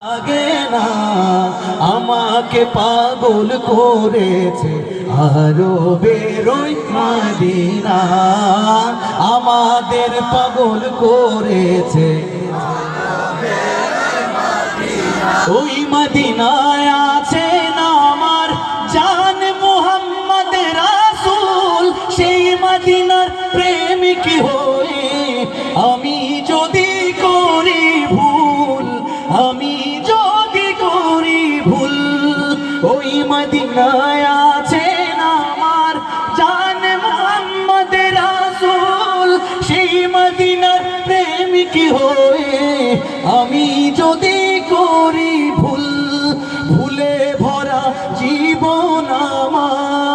আগে না আমাকে পাগল করেছে আরো বেরোই মদিনা আমাদের পাগল করেছে ওই মদিনায় আছে না আমার জান মুহাম্মদ রাসূল সেই মদিনার প্রেমিক হয়ে আমি যদি করি ভুল ওই মদিনায় আছে না আমার জান মুহাম্মদ রাসূল সেই মদিনার প্রেমিক হয়ে আমি যদি করি ভুল ভুলে ভরা জীবন আমার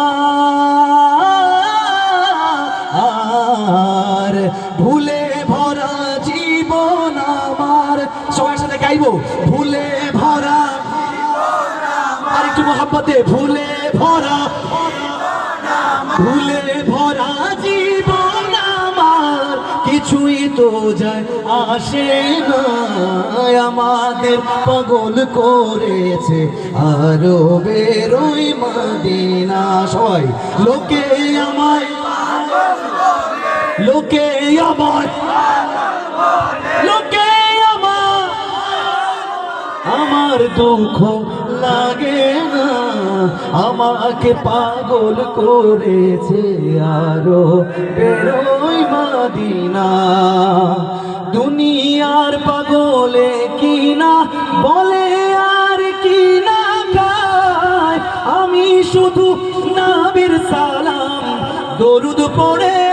ভুলে ভরা জীবন আমার সবার সাথে গাইবো ভুলে ভরা আরেকটু মোহাব্বতে ভুলে ভরা জীবন আমার কিছুই তো যায় আসে না আমাদের পাগল করেছে আরো বেরোই মদিনা সবাই লোকে আমায় আমার দুঃখ লাগে না আমাকে পাগল করেছে আরো বেরোই মদিনা দুনিয়ার পাগলে কিনা বলে আর কিনা গায় আমি শুধু নবীর সালাম দরুদ পড়ে